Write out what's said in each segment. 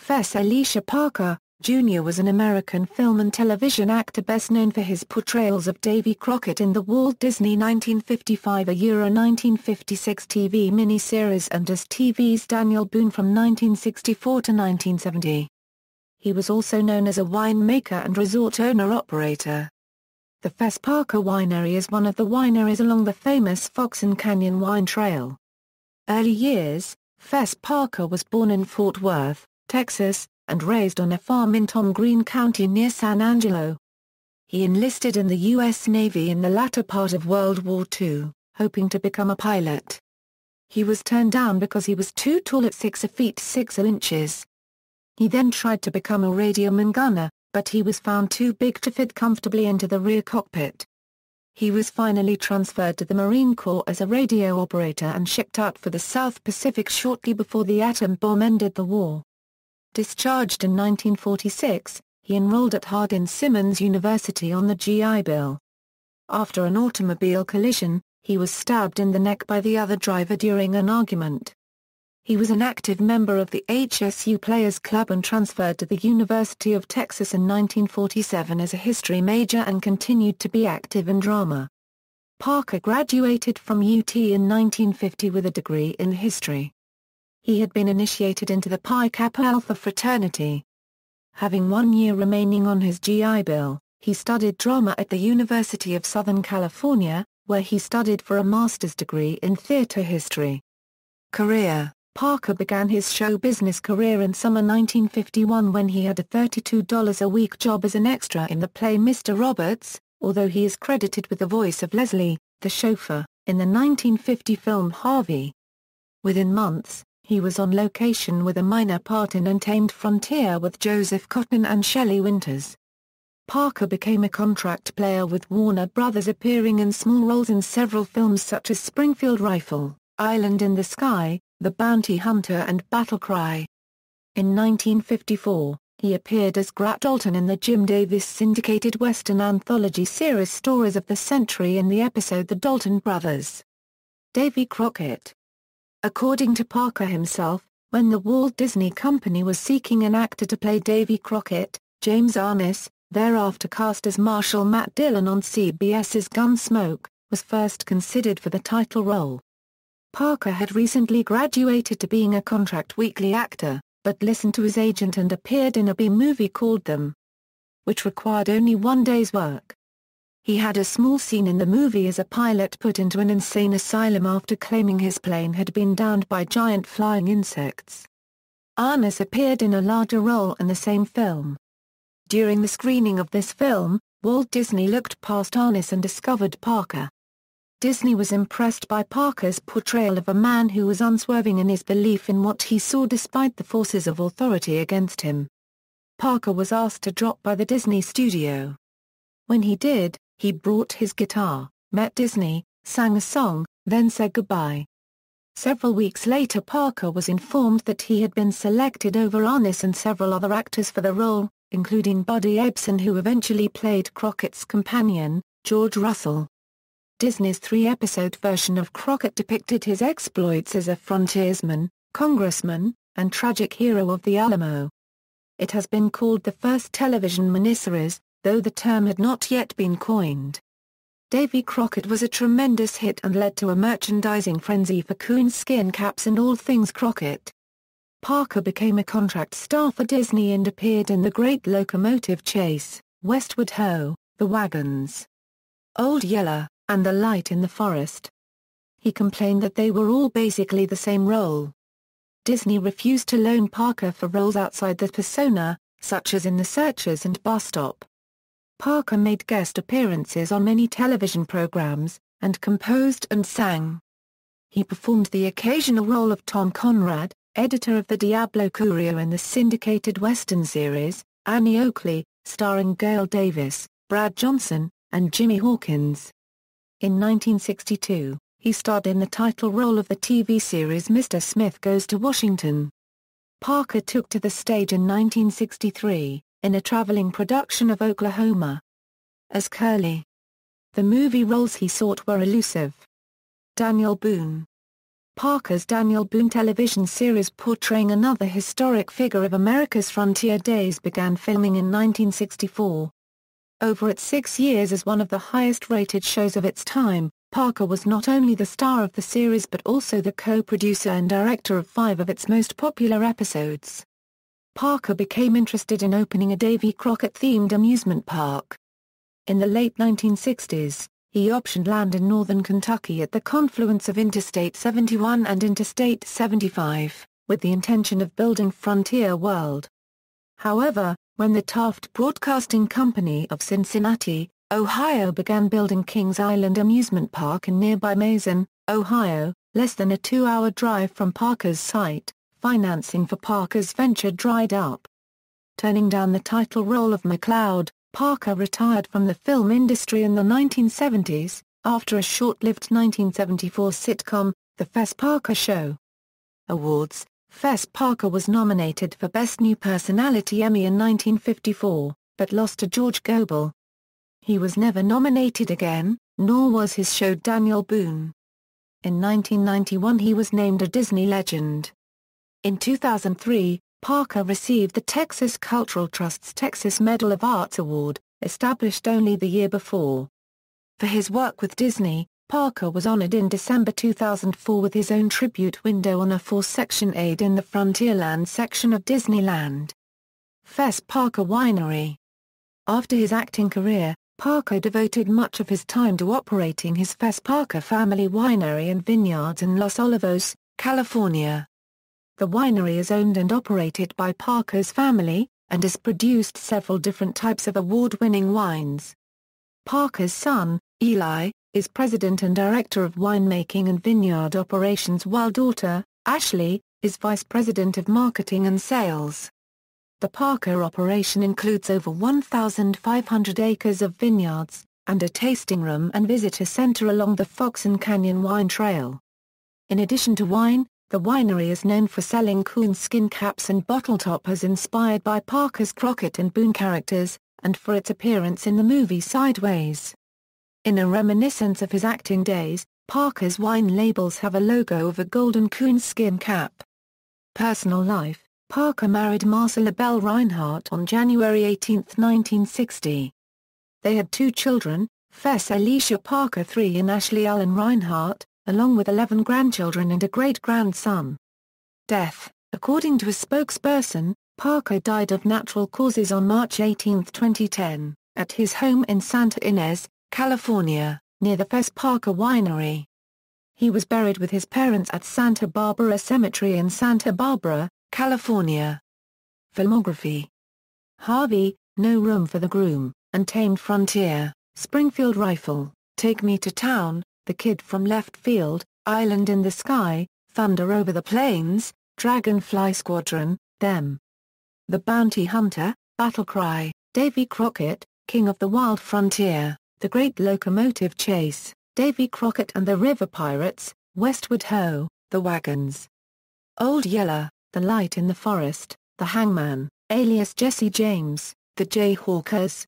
Fess Elisha Parker, Jr. was an American film and television actor best known for his portrayals of Davy Crockett in the Walt Disney 1955-1956 TV miniseries and as TV's Daniel Boone from 1964 to 1970. He was also known as a winemaker and resort owner-operator. The Fess Parker Winery is one of the wineries along the famous Foxen Canyon Wine Trail. Early years: Fess Parker was born in Fort Worth, Texas, and raised on a farm in Tom Green County near San Angelo. He enlisted in the U.S. Navy in the latter part of World War II, hoping to become a pilot. He was turned down because he was too tall at 6 feet 6 inches. He then tried to become a radioman gunner, but he was found too big to fit comfortably into the rear cockpit. He was finally transferred to the Marine Corps as a radio operator and shipped out for the South Pacific shortly before the atom bomb ended the war. Discharged in 1946, he enrolled at Hardin-Simmons University on the GI Bill. After an automobile collision, he was stabbed in the neck by the other driver during an argument. He was an active member of the HSU Players Club and transferred to the University of Texas in 1947 as a history major and continued to be active in drama. Parker graduated from UT in 1950 with a degree in history. He had been initiated into the Pi Kappa Alpha fraternity. Having 1 year remaining on his GI Bill, he studied drama at the University of Southern California, where he studied for a master's degree in theater history. Career: Parker began his show business career in summer 1951 when he had a $32 a week job as an extra in the play Mr. Roberts, although he is credited with the voice of Leslie, the chauffeur, in the 1950 film Harvey. Within months, he was on location with a minor part in Untamed Frontier with Joseph Cotten and Shelley Winters. Parker became a contract player with Warner Brothers, appearing in small roles in several films such as Springfield Rifle, Island in the Sky, The Bounty Hunter and Battle Cry. In 1954, he appeared as Grat Dalton in the Jim Davis syndicated Western anthology series Stories of the Century in the episode The Dalton Brothers. Davy Crockett. According to Parker himself, when the Walt Disney Company was seeking an actor to play Davy Crockett, James Arness, thereafter cast as Marshal Matt Dillon on CBS's Gunsmoke, was first considered for the title role. Parker had recently graduated to being a contract weekly actor, but listened to his agent and appeared in a B-movie called Them, which required only 1 day's work. He had a small scene in the movie as a pilot put into an insane asylum after claiming his plane had been downed by giant flying insects. Arness appeared in a larger role in the same film. During the screening of this film, Walt Disney looked past Arness and discovered Parker. Disney was impressed by Parker's portrayal of a man who was unswerving in his belief in what he saw despite the forces of authority against him. Parker was asked to drop by the Disney studio. When he did, he brought his guitar, met Disney, sang a song, then said goodbye. Several weeks later Parker was informed that he had been selected over Arness and several other actors for the role, including Buddy Ebsen, who eventually played Crockett's companion, George Russell. Disney's 3-episode version of Crockett depicted his exploits as a frontiersman, congressman, and tragic hero of the Alamo. It has been called the first television miniseries, though the term had not yet been coined. Davy Crockett was a tremendous hit and led to a merchandising frenzy for coonskin caps and all things Crockett. Parker became a contract star for Disney and appeared in The Great Locomotive Chase, Westward Ho!, The Wagons, Old Yeller, and The Light in the Forest. He complained that they were all basically the same role. Disney refused to loan Parker for roles outside the persona, such as in The Searchers and Bus Stop. Parker made guest appearances on many television programs, and composed and sang. He performed the occasional role of Tom Conrad, editor of the Diablo Courier in the syndicated Western series, Annie Oakley, starring Gail Davis, Brad Johnson, and Jimmy Hawkins. In 1962, he starred in the title role of the TV series Mr. Smith Goes to Washington. Parker took to the stage in 1963, in a traveling production of Oklahoma, as Curly. The movie roles he sought were elusive. Daniel Boone. Parker's Daniel Boone television series portraying another historic figure of America's frontier days began filming in 1964. Over its 6 years as one of the highest-rated shows of its time, Parker was not only the star of the series but also the co-producer and director of 5 of its most popular episodes. Parker became interested in opening a Davy Crockett-themed amusement park. In the late 1960s, he optioned land in northern Kentucky at the confluence of Interstate 71 and Interstate 75, with the intention of building Frontier World. However, when the Taft Broadcasting Company of Cincinnati, Ohio began building Kings Island Amusement Park in nearby Mason, Ohio, less than a 2-hour drive from Parker's site, financing for Parker's venture dried up. Turning down the title role of McCloud, Parker retired from the film industry in the 1970s, after a short-lived 1974 sitcom, The Fess Parker Show. Awards. Fess Parker was nominated for Best New Personality Emmy in 1954, but lost to George Gobel. He was never nominated again, nor was his show Daniel Boone. In 1991 he was named a Disney legend. In 2003, Parker received the Texas Cultural Trust's Texas Medal of Arts Award, established only the year before. For his work with Disney, Parker was honored in December 2004 with his own tribute window on a 4-section aid in the Frontierland section of Disneyland. Fess Parker Winery. After his acting career, Parker devoted much of his time to operating his Fess Parker family winery and vineyards in Los Olivos, California. The winery is owned and operated by Parker's family, and has produced several different types of award-winning wines. Parker's son, Eli, is president and director of winemaking and vineyard operations while daughter, Ashley, is vice president of marketing and sales. The Parker operation includes over 1,500 acres of vineyards, and a tasting room and visitor center along the Foxen Canyon Wine Trail. In addition to wine, the winery is known for selling coon skin caps and bottle toppers inspired by Parker's Crockett and Boone characters, and for its appearance in the movie Sideways. In a reminiscence of his acting days, Parker's wine labels have a logo of a golden coon skin cap. Personal life. Parker married Marcella Bell Reinhardt on January 18, 1960. They had 2 children, Fess Elisha Parker III and Ashley Allen Reinhardt, along with 11 grandchildren and a great-grandson. Death. According to a spokesperson, Parker died of natural causes on March 18, 2010, at his home in Santa Ynez, California, near the Fess Parker Winery. He was buried with his parents at Santa Barbara Cemetery in Santa Barbara, California. Filmography. Harvey, No Room for the Groom, Untamed Frontier, Springfield Rifle, Take Me to Town, The Kid from Left Field, Island in the Sky, Thunder Over the Plains, Dragonfly Squadron, Them. The Bounty Hunter, Battle Cry, Davy Crockett, King of the Wild Frontier, The Great Locomotive Chase, Davy Crockett and the River Pirates, Westward Ho, The Wagons. Old Yeller, The Light in the Forest, The Hangman, alias Jesse James, The Jayhawkers.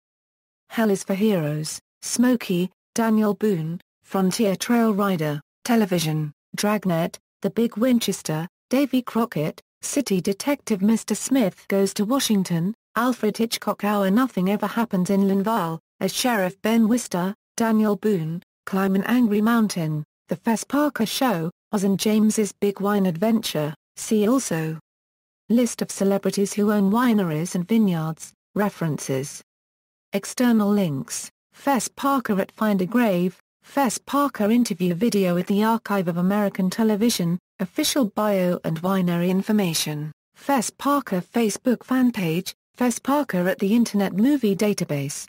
Hell is for Heroes, Smokey, Daniel Boone, Frontier Trail Rider, Television, Dragnet, The Big Winchester, Davy Crockett, City Detective Mr. Smith Goes to Washington, Alfred Hitchcock Hour Nothing Ever Happens in Linval, as Sheriff Ben Wister, Daniel Boone, Climb an Angry Mountain, The Fess Parker Show, Oz and James's Big Wine Adventure. See also. List of celebrities who own wineries and vineyards, references. External links, Fess Parker at Find a Grave, Fess Parker interview video at the Archive of American Television, official bio and winery information, Fess Parker Facebook fan page, Fess Parker at the Internet Movie Database.